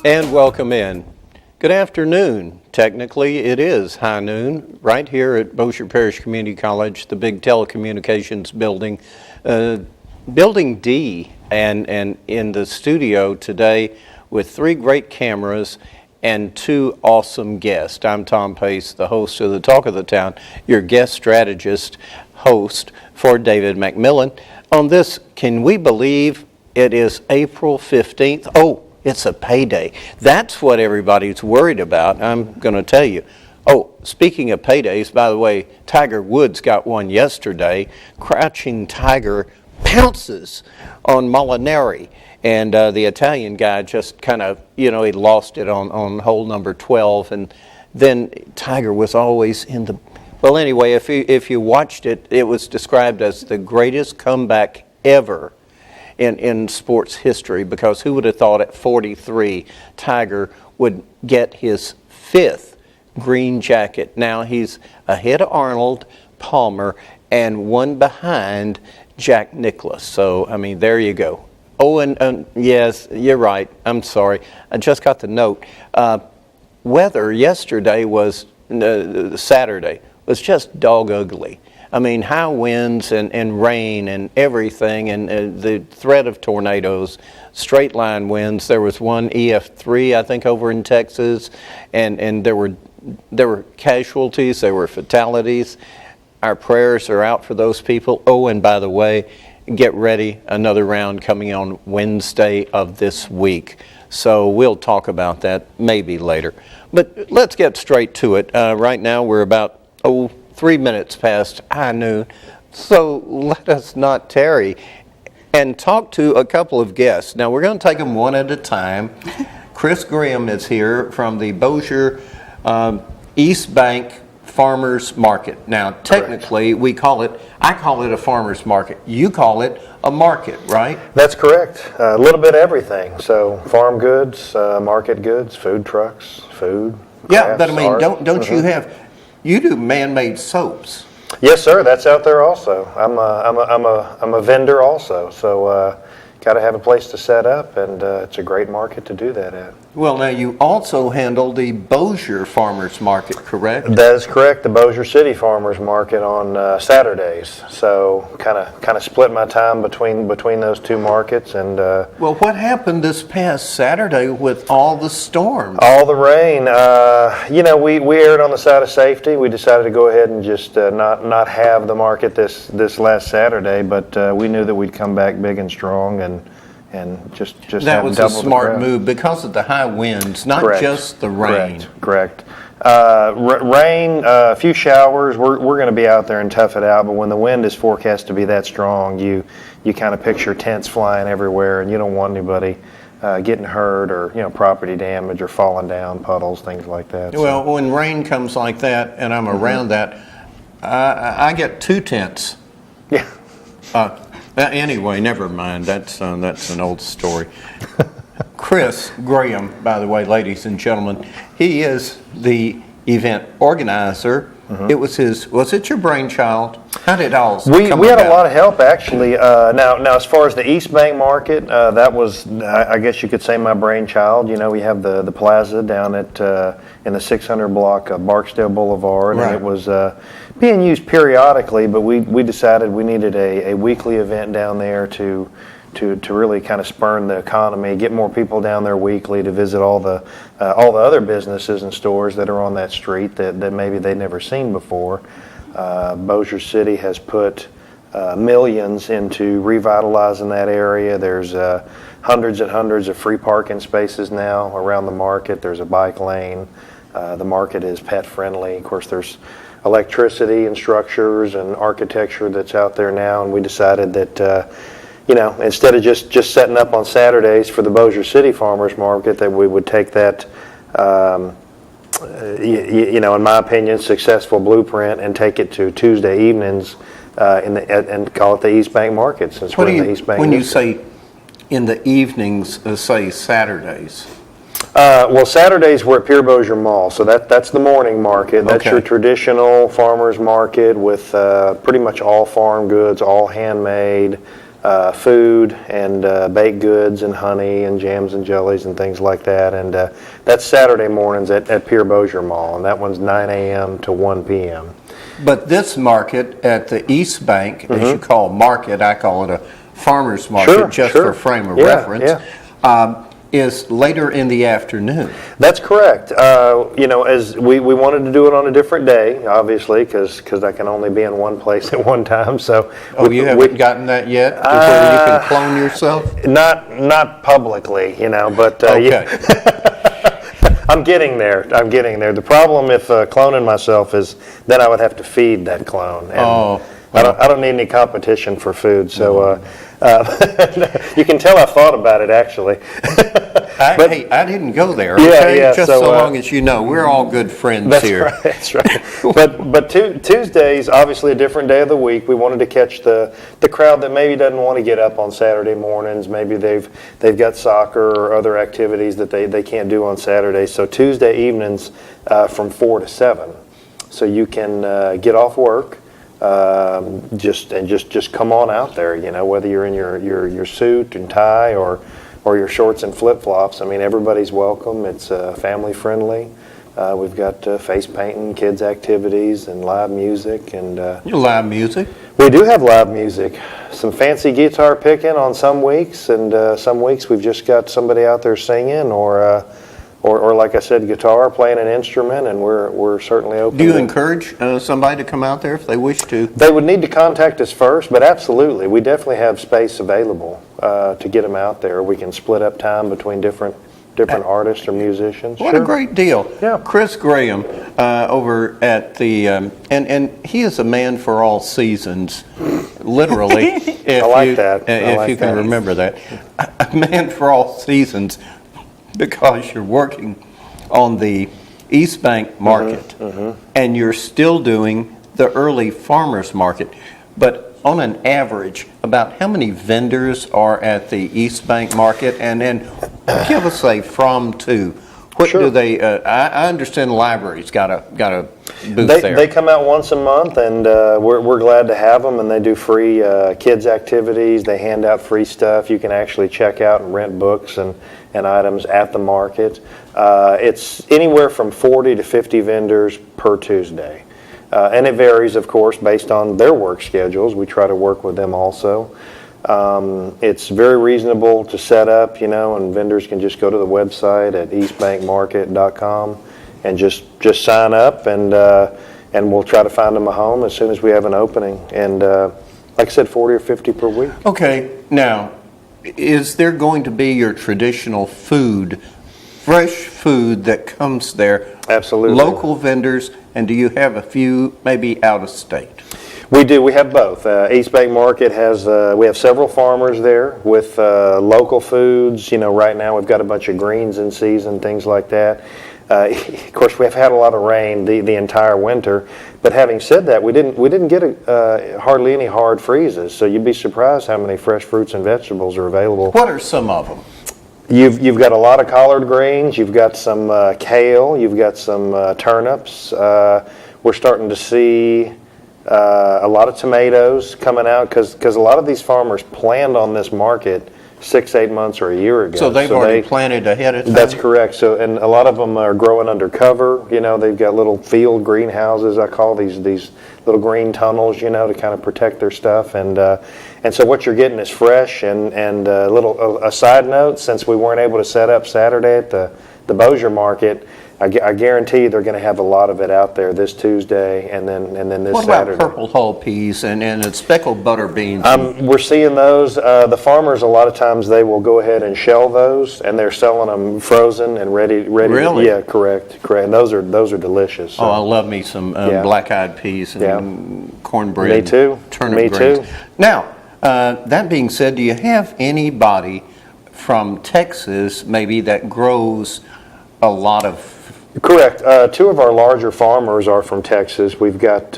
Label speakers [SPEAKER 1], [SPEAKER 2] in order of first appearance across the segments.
[SPEAKER 1] And welcome in. Good afternoon. Technically, it is high noon right here at Bossier Parish Community College, the big telecommunications building, Building D, and in the studio today with three great cameras and two awesome guests. I'm Tom Pace, the host of the Talk of the Town, your guest strategist host for David McMillan. On this, can we believe it is April 15th? Oh, it's a payday. That's what everybody's worried about, I'm going to tell you. Oh, speaking of paydays, by the way, Tiger Woods got one yesterday. Crouching Tiger pounces on Molinari. And the Italian guy just kind of, he lost it on hole number 12. And then Tiger was always in the... Well, anyway, if you watched it, it was described as the greatest comeback ever in sports history, because who would have thought at 43 Tiger would get his fifth green jacket. Now he's ahead of Arnold Palmer and one behind Jack Nicklaus. So, I mean, there you go. Oh, and yes, you're right. I'm sorry. I just got the note. Weather yesterday was, Saturday, was just dog ugly. I mean, high winds and rain and everything, and the threat of tornadoes, straight line winds. There was one EF3, I think, over in Texas, and there were casualties, there were fatalities. Our prayers are out for those people. Oh, and by the way, get ready, another round coming on Wednesday of this week. So we'll talk about that maybe later. But let's get straight to it. Right now we're about, 3 minutes past high noon. So let us not tarry and talk to a couple of guests. Now we're going to take them one at a time. Chris Graham is here from the Bossier East Bank Farmers Market. Now technically I call it a farmers market. You call it a market, right?
[SPEAKER 2] That's correct. A little bit of everything. So farm goods, market goods, food trucks, food.
[SPEAKER 1] Yeah, but I mean,
[SPEAKER 2] art.
[SPEAKER 1] don't you do man-made soaps?
[SPEAKER 2] Yes, sir. That's out there also. I'm a vendor also. So got to have a place to set up, and it's a great market to do that at.
[SPEAKER 1] Well, now you also handle the Bossier Farmers Market, correct?
[SPEAKER 2] That is correct. The Bossier City Farmers Market on Saturdays. So kind of split my time between those two markets. And
[SPEAKER 1] well, what happened this past Saturday with all the storms?
[SPEAKER 2] All the rain. We erred on the side of safety. We decided to go ahead and just not have the market this last Saturday, but we knew that we'd come back big and strong and just
[SPEAKER 1] that was a smart move because of the high winds, not
[SPEAKER 2] Correct.
[SPEAKER 1] Just the rain.
[SPEAKER 2] Correct. Rain, a few showers. We're going to be out there and tough it out. But when the wind is forecast to be that strong, you kind of picture tents flying everywhere, and you don't want anybody getting hurt or property damage or falling down, puddles, things like that.
[SPEAKER 1] Well, when rain comes like that, and I'm around that, I get two tents.
[SPEAKER 2] Yeah.
[SPEAKER 1] Anyway, never mind. That's an old story. Chris Graham, by the way, ladies and gentlemen, he is the event organizer. It was was it your brainchild? How did it all come about?
[SPEAKER 2] We had a lot of help, actually. Now, as far as the East Bank Market, that was, I guess you could say, my brainchild. We have the plaza down at in the 600 block of Barksdale Boulevard,
[SPEAKER 1] right.
[SPEAKER 2] And it was being used periodically, but we decided we needed a weekly event down there to really kind of spurn the economy, get more people down there weekly to visit all the other businesses and stores that are on that street that maybe they'd never seen before. Bossier City has put millions into revitalizing that area. There's hundreds and hundreds of free parking spaces now around the market. There's a bike lane. The market is pet friendly. Of course, there's electricity and structures and architecture that's out there now, and we decided that instead of just setting up on Saturdays for the Bossier City Farmers Market, that we would take that in my opinion, successful blueprint and take it to Tuesday evenings and call it the East Bank Market. Since
[SPEAKER 1] what
[SPEAKER 2] we're
[SPEAKER 1] do you,
[SPEAKER 2] in the East Bank
[SPEAKER 1] when you say in the evenings, say Saturdays?
[SPEAKER 2] Well, Saturdays we're at Pure Bossier Mall, so that's the morning market. That's
[SPEAKER 1] Okay.
[SPEAKER 2] your traditional farmers market with pretty much all farm goods, all handmade, food and baked goods and honey and jams and jellies and things like that. And that's Saturday mornings at Pierre Bossier Mall, and that one's 9 a.m. to 1 p.m.
[SPEAKER 1] But this market at the East Bank, as you call market, I call it a farmer's market,
[SPEAKER 2] Sure.
[SPEAKER 1] for frame of reference, is later in the afternoon.
[SPEAKER 2] That's correct. As we wanted to do it on a different day, obviously, because I can only be in one place at one time. So,
[SPEAKER 1] You haven't gotten that yet, before you can clone yourself?
[SPEAKER 2] Not publicly, but
[SPEAKER 1] Okay.
[SPEAKER 2] I'm getting there. The problem if cloning myself is then I would have to feed that clone. And I don't need any competition for food. So you can tell I thought about it actually.
[SPEAKER 1] Hey, I didn't go there.
[SPEAKER 2] Yeah,
[SPEAKER 1] Okay?
[SPEAKER 2] yeah,
[SPEAKER 1] Just
[SPEAKER 2] so,
[SPEAKER 1] so long as you know, we're all good friends
[SPEAKER 2] That's
[SPEAKER 1] here.
[SPEAKER 2] right. That's right. But Tuesday's obviously a different day of the week. We wanted to catch the crowd that maybe doesn't want to get up on Saturday mornings. Maybe they've got soccer or other activities that they can't do on Saturday. So Tuesday evenings from 4 to 7. So you can get off work. Just come on out there. Whether you're in your suit and tie or your shorts and flip-flops. I mean, everybody's welcome. It's family friendly. We've got face painting, kids activities, and live music. And
[SPEAKER 1] Live music?
[SPEAKER 2] we do have live music. Some fancy guitar picking on some weeks, and some weeks we've just got somebody out there singing, or like I said, guitar, playing an instrument, and we're certainly open.
[SPEAKER 1] Do you encourage somebody to come out there if they wish to?
[SPEAKER 2] They would need to contact us first, but absolutely, we definitely have space available to get them out there. We can split up time between different artists or musicians.
[SPEAKER 1] What a great deal.
[SPEAKER 2] Yeah.
[SPEAKER 1] Chris Graham over at the, and he is a man for all seasons, literally. If
[SPEAKER 2] I like that.
[SPEAKER 1] If you can remember that. A man for all seasons, because you're working on the East Bank market, and you're still doing the early farmers market. But on an average, about how many vendors are at the East Bank market? And then give us a from to. What
[SPEAKER 2] Sure.
[SPEAKER 1] do they? I understand the library's got a booth there.
[SPEAKER 2] They come out once a month, and we're glad to have them. And they do free kids activities. They hand out free stuff. You can actually check out and rent books and items at the market. It's anywhere from 40 to 50 vendors per Tuesday. And it varies, of course, based on their work schedules. We try to work with them also. It's very reasonable to set up, and vendors can just go to the website at eastbankmarket.com and just sign up, and we'll try to find them a home as soon as we have an opening. And like I said, 40 or 50 per week.
[SPEAKER 1] Okay, now, is there going to be your traditional food, fresh food that comes there?
[SPEAKER 2] Absolutely.
[SPEAKER 1] Local vendors, and do you have a few maybe out of state?
[SPEAKER 2] We do. We have both. East Bank Market has, we have several farmers there with local foods. Right now we've got a bunch of greens in season, things like that. Of course, we've had a lot of rain the entire winter. But having said that, we didn't get hardly any hard freezes. So you'd be surprised how many fresh fruits and vegetables are available.
[SPEAKER 1] What are some of them?
[SPEAKER 2] You've got a lot of collard greens. You've got some kale. You've got some turnips. We're starting to see a lot of tomatoes coming out because a lot of these farmers planned on this market 6-8 months or a year ago.
[SPEAKER 1] So they've already planted ahead of time?
[SPEAKER 2] That's correct. So, and a lot of them are growing under cover. They've got little field greenhouses. I call these little green tunnels, to kind of protect their stuff. And so what you're getting is fresh. And a side note, since we weren't able to set up Saturday at the Bossier Market, I guarantee you they're going to have a lot of it out there this Tuesday and then this Saturday.
[SPEAKER 1] What about purple hull peas and speckled butter beans?
[SPEAKER 2] We're seeing those. The farmers, a lot of times, they will go ahead and shell those, and they're selling them frozen and ready.
[SPEAKER 1] Really?
[SPEAKER 2] Yeah, correct. And those are delicious. So.
[SPEAKER 1] I love me some black-eyed peas and cornbread.
[SPEAKER 2] Me too.
[SPEAKER 1] Turnip
[SPEAKER 2] Me
[SPEAKER 1] greens.
[SPEAKER 2] too.
[SPEAKER 1] Now, that being said, do you have anybody from Texas maybe that grows a lot of?
[SPEAKER 2] Correct. Two of our larger farmers are from Texas. We've got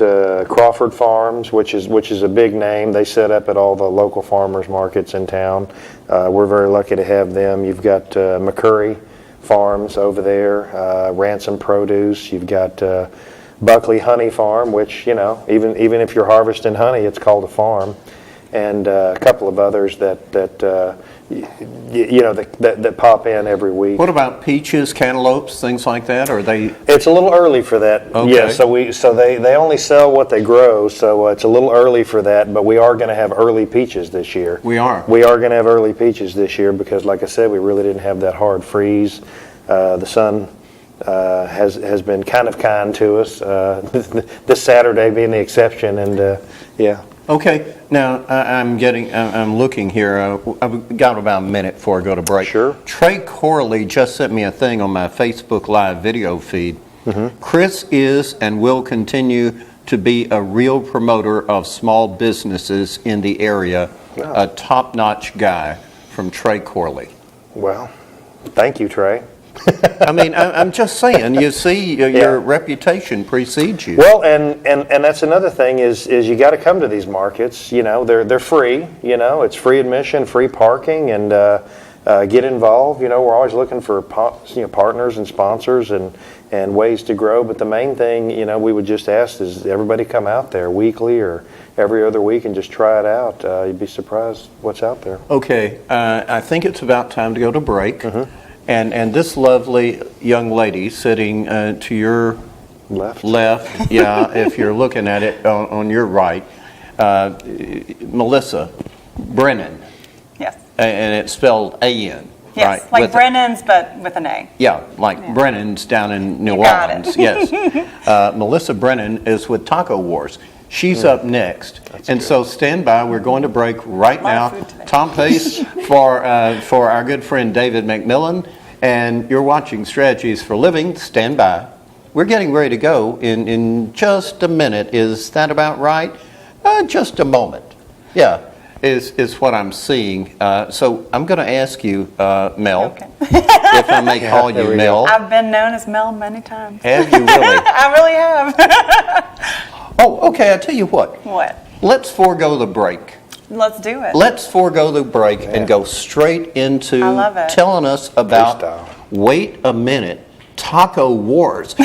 [SPEAKER 2] Crawford Farms, which is a big name. They set up at all the local farmers markets in town. We're very lucky to have them. You've got McCurry Farms over there, Ransom Produce. You've got Buckley Honey Farm, which even if you're harvesting honey, it's called a farm. and a couple of others that pop in every week.
[SPEAKER 1] What about peaches, cantaloupes, things like that? Are they?
[SPEAKER 2] It's a little early for that.
[SPEAKER 1] Okay.
[SPEAKER 2] Yeah, so they only sell what they grow, so it's a little early for that. But we are going to have early peaches this year.
[SPEAKER 1] We are.
[SPEAKER 2] We are going to have early peaches this year because, like I said, we really didn't have that hard freeze. The sun has been kind of kind to us. This Saturday being the exception, and yeah.
[SPEAKER 1] Okay, now I'm looking here. I've got about a minute before I go to break.
[SPEAKER 2] Sure.
[SPEAKER 1] Trey Corley just sent me a thing on my Facebook Live video feed.
[SPEAKER 2] Mm-hmm.
[SPEAKER 1] Chris is and will continue to be a real promoter of small businesses in the area, a top-notch guy from Trey Corley.
[SPEAKER 2] Well, thank you, Trey.
[SPEAKER 1] I mean, I'm just saying, you see, your reputation precedes you.
[SPEAKER 2] Well, and that's another thing is you got to come to these markets. You know, they're free. You know, it's free admission, free parking, and get involved. You know, we're always looking for partners and sponsors and ways to grow. But the main thing, you know, we would just ask is everybody come out there weekly or every other week and just try it out. You'd be surprised what's out there.
[SPEAKER 1] Okay, I think it's about time to go to break.
[SPEAKER 2] Mm-hmm.
[SPEAKER 1] And this lovely young lady sitting to your left, yeah, if you're looking at it on your right, Melissa Brennan.
[SPEAKER 3] Yes.
[SPEAKER 1] And it's spelled A-N.
[SPEAKER 3] Yes,
[SPEAKER 1] right?
[SPEAKER 3] like Brennan's, but with an A.
[SPEAKER 1] Yeah, like Brennan's down in New
[SPEAKER 3] got
[SPEAKER 1] Orleans.
[SPEAKER 3] it.
[SPEAKER 1] Yes. Melissa Brennan is with Taco Wars. She's up next. And so stand by. We're going to break right now.
[SPEAKER 3] Food today.
[SPEAKER 1] Tom Pace for our good friend David McMillan. And you're watching Strategies for Living. Stand by. We're getting ready to go in just a minute. Is that about right? Just a moment. Yeah, is what I'm seeing. So I'm going to ask you, Mel,
[SPEAKER 3] Okay.
[SPEAKER 1] if I may call
[SPEAKER 2] there
[SPEAKER 1] you
[SPEAKER 2] we go.
[SPEAKER 1] Mel.
[SPEAKER 3] I've been known as Mel many times.
[SPEAKER 1] Have you really?
[SPEAKER 3] I really have.
[SPEAKER 1] Oh, okay. I tell you what.
[SPEAKER 3] What?
[SPEAKER 1] Let's forego the break.
[SPEAKER 3] Let's do it.
[SPEAKER 1] Let's forego the break and go straight into
[SPEAKER 3] I love it.
[SPEAKER 1] telling us about,
[SPEAKER 2] Freestyle.
[SPEAKER 1] wait a minute, Taco Wars.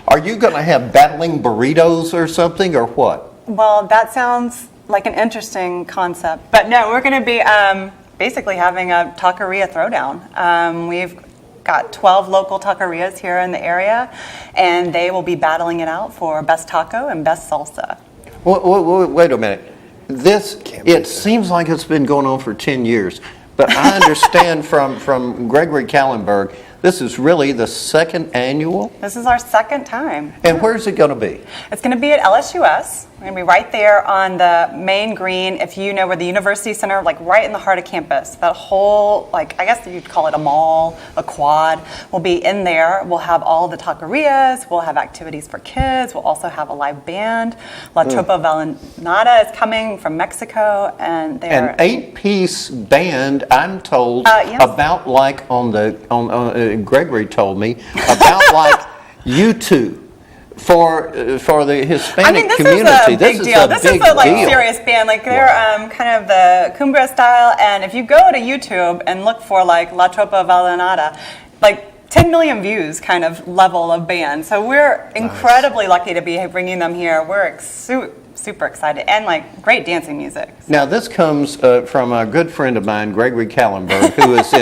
[SPEAKER 1] Are you going to have battling burritos or something or what?
[SPEAKER 3] Well, that sounds like an interesting concept. But no, we're going to be basically having a taqueria throwdown. We've got 12 local taquerias here in the area, and they will be battling it out for best taco and best salsa.
[SPEAKER 1] Wait a minute. It seems like it's been going on for 10 years, but I understand from Gregory Kallenberg, this is really the second annual.
[SPEAKER 3] This is our second time.
[SPEAKER 1] And where's it going to be?
[SPEAKER 3] It's going to be at LSUS. We're going to be right there on the main green, if you know where the University Center, like right in the heart of campus. That whole, I guess you'd call it a mall, a quad, will be in there. We'll have all the taquerias. We'll have activities for kids. We'll also have a live band. La Tropa Vallenata is coming from Mexico, and they're
[SPEAKER 1] An 8-piece band, I'm told,
[SPEAKER 3] yes.
[SPEAKER 1] about like Gregory told me, about like U2 for the Hispanic
[SPEAKER 3] this
[SPEAKER 1] community.
[SPEAKER 3] is a big deal. This is a serious band. Like they're kind of the cumbia style. And if you go to YouTube and look for like La Tropa Vallenata, like 10 million views kind of level of band. So we're incredibly lucky to be bringing them here. We're super excited, and like great dancing music.
[SPEAKER 1] Now this comes from a good friend of mine, Gregory Kallenberg, who is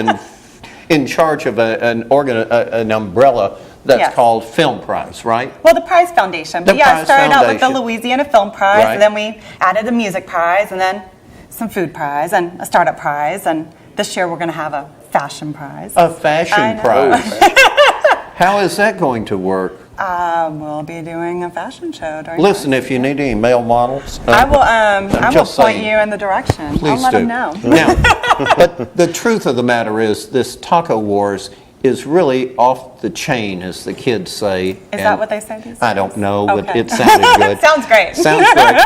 [SPEAKER 1] in charge of an umbrella that's
[SPEAKER 3] Yes.
[SPEAKER 1] called Film Prize, right?
[SPEAKER 3] Well, the Prize Foundation.
[SPEAKER 1] The
[SPEAKER 3] But yeah, it
[SPEAKER 1] Prize
[SPEAKER 3] started out with the
[SPEAKER 1] Foundation.
[SPEAKER 3] Louisiana Film Prize,
[SPEAKER 1] Right.
[SPEAKER 3] and then we added the Music Prize, and then some Food Prize, and a Startup Prize, and this year we're going to have a Fashion Prize.
[SPEAKER 1] A fashion
[SPEAKER 3] I know.
[SPEAKER 1] prize. How is that going to work?
[SPEAKER 3] We'll be doing a fashion show during
[SPEAKER 1] Listen, if you need any male models,
[SPEAKER 3] I will
[SPEAKER 1] just
[SPEAKER 3] point
[SPEAKER 1] saying.
[SPEAKER 3] you in the direction.
[SPEAKER 1] please
[SPEAKER 3] I'll let
[SPEAKER 1] do.
[SPEAKER 3] them know.
[SPEAKER 1] Now, but the truth of the matter is, this Taco Wars is really off the chain, as the kids say.
[SPEAKER 3] Is that what they say these days?
[SPEAKER 1] I don't know, but
[SPEAKER 3] Okay.
[SPEAKER 1] it sounded good.
[SPEAKER 3] Sounds great.
[SPEAKER 1] Sounds great.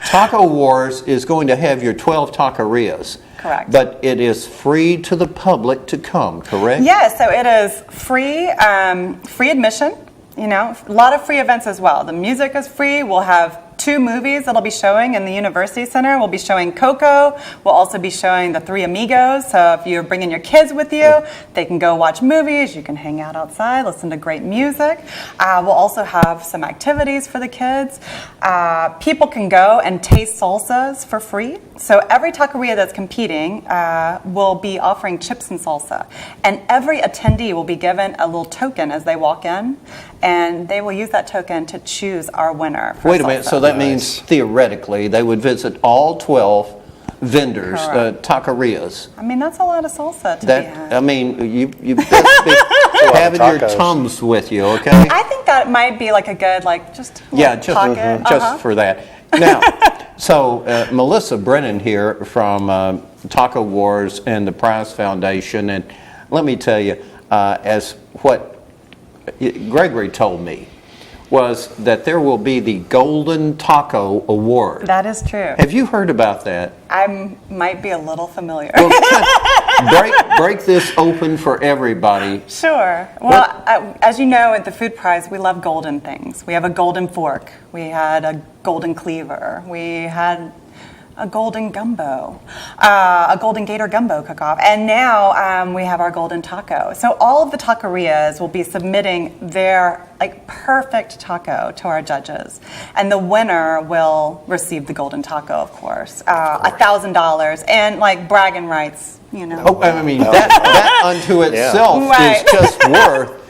[SPEAKER 1] Taco Wars is going to have your 12 taquerias.
[SPEAKER 3] Correct.
[SPEAKER 1] But it is free to the public to come, correct?
[SPEAKER 3] Yeah, so it is free admission. You know, a lot of free events as well. The music is free. We'll have 2 movies that'll be showing in the University Center. We'll be showing Coco. We'll also be showing The Three Amigos. So if you're bringing your kids with you, they can go watch movies. You can hang out outside, listen to great music. We'll also have some activities for the kids. People can go and taste salsas for free. So every taqueria that's competing will be offering chips and salsa. And every attendee will be given a little token as they walk in, and they will use that token to choose our winner. For
[SPEAKER 1] Wait a minute,
[SPEAKER 3] salsa.
[SPEAKER 1] so that means theoretically, they would visit all 12 vendors,
[SPEAKER 3] Correct.
[SPEAKER 1] taquerias.
[SPEAKER 3] I mean, that's a lot of salsa to be had.
[SPEAKER 1] I mean, you best be having your
[SPEAKER 2] tacos.
[SPEAKER 1] Tums with you, okay?
[SPEAKER 3] I think that might be like a good, like, just a
[SPEAKER 1] Yeah,
[SPEAKER 3] little
[SPEAKER 1] just,
[SPEAKER 3] pocket.
[SPEAKER 1] just for that. Now, so Melissa Brennan here from Taco Wars and the Prize Foundation, and let me tell you, as what Gregory told me, was that there will be the Golden Taco Award.
[SPEAKER 3] That is true.
[SPEAKER 1] Have you heard about that?
[SPEAKER 3] I might be a little familiar.
[SPEAKER 1] Well, break this open for everybody.
[SPEAKER 3] Sure. Well, as you know, at the Food Prize, we love golden things. We have a golden fork. We had a golden cleaver. We had a golden gumbo, a golden gator gumbo cook-off, and now we have our golden taco. So all of the taquerias will be submitting their perfect taco to our judges, and the winner will receive the golden taco, of course, $1,000 and bragging rights, you know.
[SPEAKER 1] Oh, I mean, that unto itself
[SPEAKER 3] Right.
[SPEAKER 1] is just worth.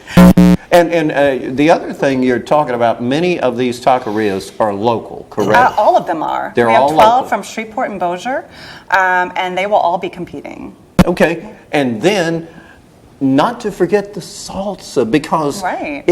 [SPEAKER 1] And the other thing you're talking about, many of these taquerias are local, correct?
[SPEAKER 3] All of them are.
[SPEAKER 1] They're
[SPEAKER 3] we have
[SPEAKER 1] all
[SPEAKER 3] 12
[SPEAKER 1] local.
[SPEAKER 3] from Shreveport and Bossier, and they will all be competing.
[SPEAKER 1] Okay, and then not to forget the salsa, because
[SPEAKER 3] Right.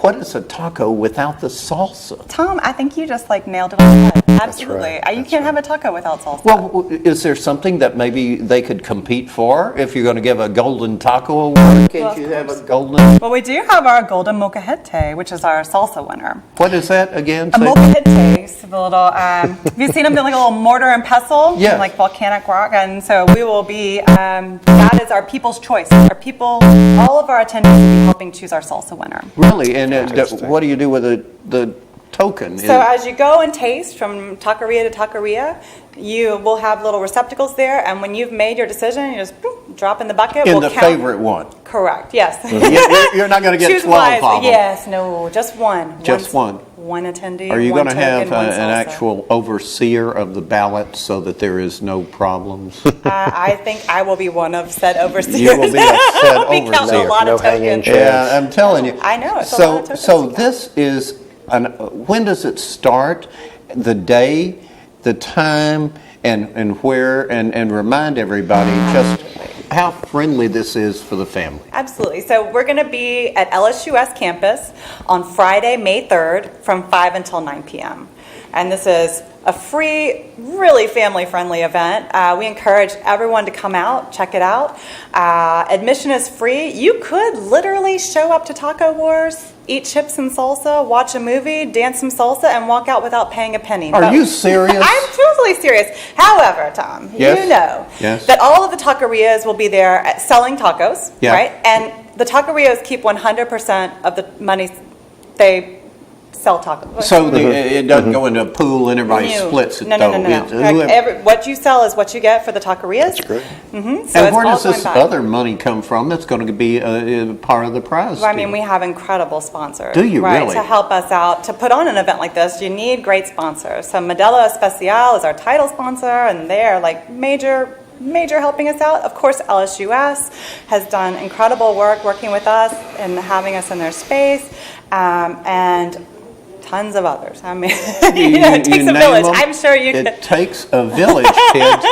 [SPEAKER 1] what is a taco without the salsa?
[SPEAKER 3] Tom, I think you just nailed it on the head. Absolutely.
[SPEAKER 2] right.
[SPEAKER 3] You can't have a taco without salsa.
[SPEAKER 1] Well, is there something that maybe they could compete for? If you're going to give a golden taco award, can't you have a golden?
[SPEAKER 3] Well, we do have our golden molcajete, which is our salsa winner.
[SPEAKER 1] What is that again?
[SPEAKER 3] A
[SPEAKER 1] Say-
[SPEAKER 3] molcajete is a little, have you seen them do like a little mortar and pestle?
[SPEAKER 1] Yes.
[SPEAKER 3] Like volcanic rock. And so we will be, that is our people's choice. Our people, all of our attendees will be helping choose our salsa winner.
[SPEAKER 1] Really? And
[SPEAKER 2] Interesting.
[SPEAKER 1] what do you do with the token?
[SPEAKER 3] So as you go and taste from taqueria to taqueria, you will have little receptacles there, and when you've made your decision, you just boop, drop in the bucket.
[SPEAKER 1] in
[SPEAKER 3] We'll
[SPEAKER 1] the
[SPEAKER 3] count-
[SPEAKER 1] favorite one.
[SPEAKER 3] Correct, yes.
[SPEAKER 1] You're not going to get
[SPEAKER 3] Choose
[SPEAKER 1] 12
[SPEAKER 3] wisely.
[SPEAKER 1] of them.
[SPEAKER 3] Yes, no, just one.
[SPEAKER 1] Just one.
[SPEAKER 3] One attendee,
[SPEAKER 1] Are you
[SPEAKER 3] one
[SPEAKER 1] going to
[SPEAKER 3] token,
[SPEAKER 1] have
[SPEAKER 3] one
[SPEAKER 1] an
[SPEAKER 3] salsa.
[SPEAKER 1] actual overseer of the ballot so that there is no problems?
[SPEAKER 3] I think I will be one of said overseers.
[SPEAKER 1] You will be a said
[SPEAKER 3] I'll be counting
[SPEAKER 1] overseer.
[SPEAKER 3] a lot
[SPEAKER 2] No
[SPEAKER 3] of
[SPEAKER 2] hanging
[SPEAKER 3] tokens.
[SPEAKER 2] chairs.
[SPEAKER 1] Yeah, I'm telling you.
[SPEAKER 3] I know, it's a
[SPEAKER 1] so,
[SPEAKER 3] lot of tokens
[SPEAKER 1] so
[SPEAKER 3] to count.
[SPEAKER 1] this is, when does it start? The day, the time, and where, and remind everybody just how friendly this is for the family.
[SPEAKER 3] Absolutely. So we're going to be at LSUS campus on Friday, May 3rd from 5 until 9 p.m. And this is a free, really family-friendly event. We encourage everyone to come out, check it out. Admission is free. You could literally show up to Taco Wars, eat chips and salsa, watch a movie, dance some salsa, and walk out without paying a penny.
[SPEAKER 1] Are
[SPEAKER 3] But-
[SPEAKER 1] you serious?
[SPEAKER 3] I'm totally serious. However, Tom,
[SPEAKER 1] Yes.
[SPEAKER 3] you know
[SPEAKER 1] Yes.
[SPEAKER 3] that all of the taquerias will be there selling tacos,
[SPEAKER 1] Yeah.
[SPEAKER 3] right? And the taquerias keep 100% of the money they sell tacos.
[SPEAKER 1] So it doesn't go into a pool and everybody splits it,
[SPEAKER 3] No.
[SPEAKER 1] though. It's whoever-
[SPEAKER 3] What you sell is what you get for the taquerias.
[SPEAKER 2] That's great.
[SPEAKER 3] So
[SPEAKER 1] and
[SPEAKER 3] it's
[SPEAKER 1] where
[SPEAKER 3] all
[SPEAKER 1] does this
[SPEAKER 3] going back.
[SPEAKER 1] other money come from that's going to be part of the prize?
[SPEAKER 3] Well, I mean,
[SPEAKER 1] deal?
[SPEAKER 3] we have incredible sponsors.
[SPEAKER 1] Do you
[SPEAKER 3] right,
[SPEAKER 1] really?
[SPEAKER 3] To help us out. To put on an event like this, you need great sponsors. So Modelo Especial is our title sponsor, and they're major helping us out. Of course, LSUS has done incredible work working with us and having us in their space, and tons of others. I mean, it takes a
[SPEAKER 1] name
[SPEAKER 3] village.
[SPEAKER 1] them.
[SPEAKER 3] I'm sure you
[SPEAKER 1] It
[SPEAKER 3] could.
[SPEAKER 1] takes a village, kids.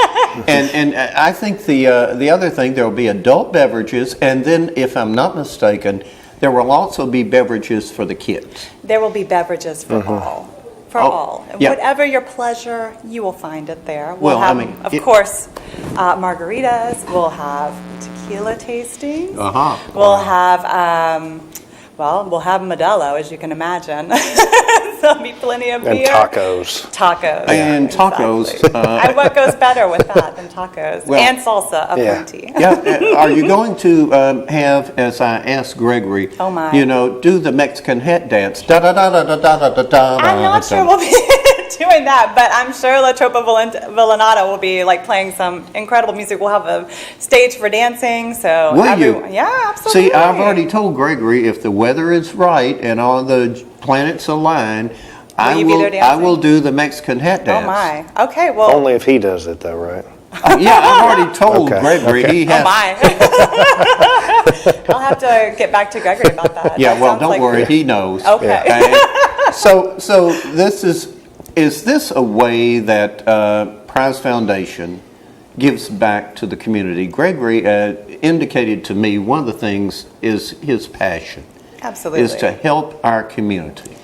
[SPEAKER 1] And I think the other thing, there will be adult beverages, and then, if I'm not mistaken, there will also be beverages for the kids.
[SPEAKER 3] There will be beverages for all. For
[SPEAKER 1] Oh,
[SPEAKER 3] all.
[SPEAKER 1] yeah.
[SPEAKER 3] Whatever your pleasure, you will find it there.
[SPEAKER 1] Well, I
[SPEAKER 3] have,
[SPEAKER 1] mean,
[SPEAKER 3] of
[SPEAKER 1] it-
[SPEAKER 3] course, margaritas. We'll have tequila tastings.
[SPEAKER 1] Uh-huh.
[SPEAKER 3] We'll have, we'll have Modelo, as you can imagine. There'll be plenty of
[SPEAKER 2] And
[SPEAKER 3] beer.
[SPEAKER 2] tacos.
[SPEAKER 3] Tacos.
[SPEAKER 1] And tacos,
[SPEAKER 3] exactly. And what goes better with that than tacos?
[SPEAKER 1] Well,
[SPEAKER 3] and salsa,
[SPEAKER 2] yeah.
[SPEAKER 3] aplenty.
[SPEAKER 1] Yeah, are you going to have, as I asked Gregory,
[SPEAKER 3] Oh, my.
[SPEAKER 1] do the Mexican head dance? Da da da da da da da da da.
[SPEAKER 3] I'm not sure we'll be doing that, but I'm sure La Tropa Villanata will be like playing some incredible music. We'll have a stage for dancing. So
[SPEAKER 1] Will you?
[SPEAKER 3] Yeah, absolutely.
[SPEAKER 1] See, I've already told Gregory if the weather is right and all the planets align,
[SPEAKER 3] you be there dancing?
[SPEAKER 1] I will do the Mexican hat dance.
[SPEAKER 3] Oh my. Okay, well.
[SPEAKER 2] Only if he does it, though, right?
[SPEAKER 1] Yeah, I've already told
[SPEAKER 2] Okay,
[SPEAKER 1] Gregory
[SPEAKER 2] okay.
[SPEAKER 1] he has.
[SPEAKER 3] Oh my. I'll have to get back to Gregory about that.
[SPEAKER 1] Yeah,
[SPEAKER 3] That
[SPEAKER 1] well,
[SPEAKER 3] sounds
[SPEAKER 1] don't
[SPEAKER 3] like-
[SPEAKER 1] worry, he knows.
[SPEAKER 3] Okay.
[SPEAKER 1] So this is this a way that Prize Foundation gives back to the community? Gregory indicated to me one of the things is his passion.
[SPEAKER 3] Absolutely.
[SPEAKER 1] Is to help our community.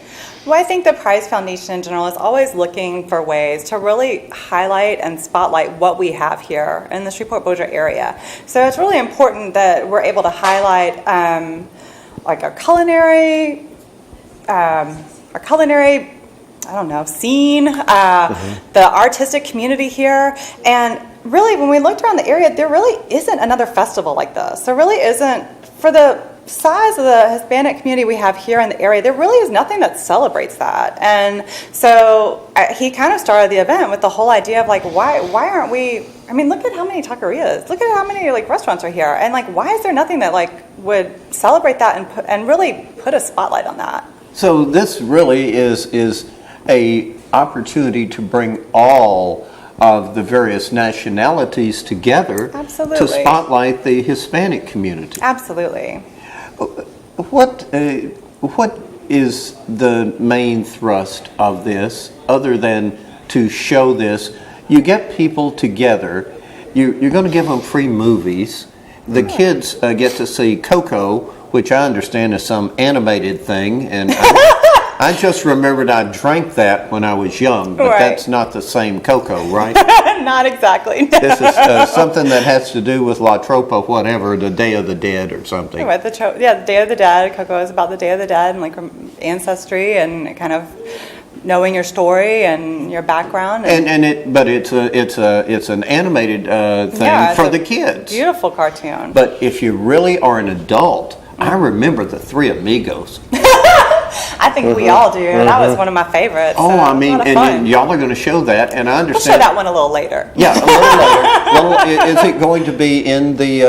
[SPEAKER 3] Well, I think the Prize Foundation in general is always looking for ways to really highlight and spotlight what we have here in the Shreveport-Bossier area. So it's really important that we're able to highlight like our culinary, I don't know, scene, the artistic community here. And really, when we looked around the area, there really isn't another festival like this. There really isn't, for the size of the Hispanic community we have here in the area, there really is nothing that celebrates that. And so he kind of started the event with the whole idea of like, why aren't we, I mean, look at how many taquerias, look at how many like restaurants are here. And like, why is there nothing that like would celebrate that and really put a spotlight on that?
[SPEAKER 1] So this really is a opportunity to bring all of the various nationalities together
[SPEAKER 3] Absolutely.
[SPEAKER 1] to spotlight the Hispanic community.
[SPEAKER 3] Absolutely.
[SPEAKER 1] What is the main thrust of this, other than to show this? You get people together. You're going to give them free movies. The kids get to see Coco, which I understand is some animated thing, and I just remembered I drank that when I was young, but
[SPEAKER 3] Right.
[SPEAKER 1] that's not the same Coco, right?
[SPEAKER 3] Not exactly.
[SPEAKER 1] This is something that has to do with La Tropa, whatever, the Day of the Dead or something.
[SPEAKER 3] Right, the Day of the Dead. Coco is about the Day of the Dead and like ancestry and kind of knowing your story and your background.
[SPEAKER 1] But it's an animated thing
[SPEAKER 3] Yeah, it's
[SPEAKER 1] for
[SPEAKER 3] a
[SPEAKER 1] the kids.
[SPEAKER 3] Beautiful cartoon.
[SPEAKER 1] But if you really are an adult, I remember the Three Amigos.
[SPEAKER 3] I think we all do. That was one of my favorites.
[SPEAKER 1] Oh,
[SPEAKER 3] so
[SPEAKER 1] I
[SPEAKER 3] a
[SPEAKER 1] mean,
[SPEAKER 3] lot of
[SPEAKER 1] and
[SPEAKER 3] fun.
[SPEAKER 1] y'all are going to show that, and I
[SPEAKER 3] We'll
[SPEAKER 1] understand.
[SPEAKER 3] show that one a little later.
[SPEAKER 1] Yeah, a little later. Is it going to be in the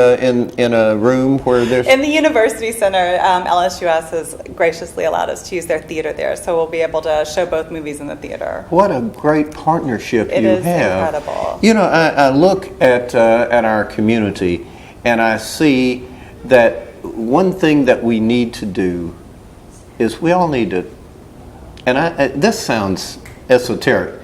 [SPEAKER 1] in a room where there's?
[SPEAKER 3] In the University Center, LSUS has graciously allowed us to use their theater there, so we'll be able to show both movies in the theater.
[SPEAKER 1] What a great partnership
[SPEAKER 3] It
[SPEAKER 1] you
[SPEAKER 3] is
[SPEAKER 1] have.
[SPEAKER 3] incredible.
[SPEAKER 1] You know, I look at our community, and I see that one thing that we need to do is we all need to, and this sounds esoteric,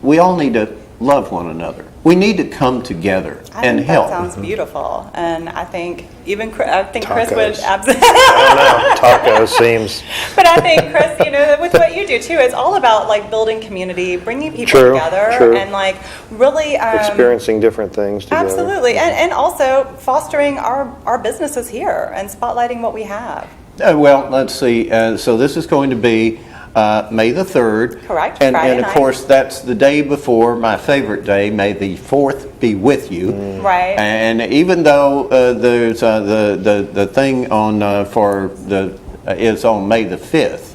[SPEAKER 1] we all need to love one another. We need to come together
[SPEAKER 3] I
[SPEAKER 1] and
[SPEAKER 3] think
[SPEAKER 1] help.
[SPEAKER 3] that sounds beautiful, and I think Chris would
[SPEAKER 2] Tacos.
[SPEAKER 3] absolutely.
[SPEAKER 2] I don't know. Taco seems.
[SPEAKER 3] But I think, Chris, with what you do too, it's all about like building community, bringing people
[SPEAKER 2] True,
[SPEAKER 3] together,
[SPEAKER 2] true.
[SPEAKER 3] and like really
[SPEAKER 2] Experiencing different things together.
[SPEAKER 3] absolutely, and also fostering our businesses here and spotlighting what we have.
[SPEAKER 1] Well, let's see. So this is going to be May the 3rd.
[SPEAKER 3] Correct,
[SPEAKER 1] And
[SPEAKER 3] Friday
[SPEAKER 1] of
[SPEAKER 3] night.
[SPEAKER 1] course, that's the day before my favorite day, May the 4th be with you.
[SPEAKER 3] Right.
[SPEAKER 1] And even though there's the thing on for the is on May the 5th.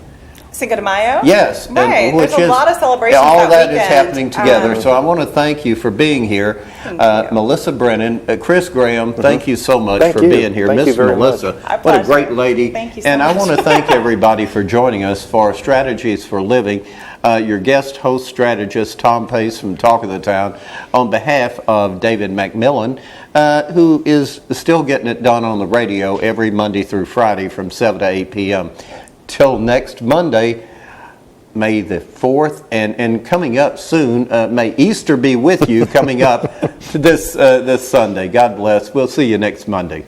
[SPEAKER 3] Cinco de Mayo?
[SPEAKER 1] Yes.
[SPEAKER 3] Right.
[SPEAKER 1] Which
[SPEAKER 3] There's a
[SPEAKER 1] is,
[SPEAKER 3] lot of celebrations
[SPEAKER 1] all
[SPEAKER 3] that
[SPEAKER 1] that is
[SPEAKER 3] weekend.
[SPEAKER 1] happening together. So I want to thank you for being here.
[SPEAKER 3] Thank you.
[SPEAKER 1] Melissa Brennan, Chris Graham, thank you so much
[SPEAKER 2] Thank
[SPEAKER 1] for
[SPEAKER 2] you.
[SPEAKER 1] being here.
[SPEAKER 2] Thank you
[SPEAKER 1] Miss
[SPEAKER 2] very
[SPEAKER 1] Melissa,
[SPEAKER 2] much.
[SPEAKER 3] Our
[SPEAKER 1] what a
[SPEAKER 3] pleasure.
[SPEAKER 1] great lady.
[SPEAKER 3] Thank you so
[SPEAKER 1] and
[SPEAKER 3] much.
[SPEAKER 1] I want to thank everybody for joining us for Strategies for Living. Your guest host strategist, Tom Pace from Talk of the Town, on behalf of David McMillan, who is still getting it done on the radio every Monday through Friday from 7 to 8 p.m. Till next Monday, May the 4th, and coming up soon, may Easter be with you coming up this Sunday. God bless. We'll see you next Monday.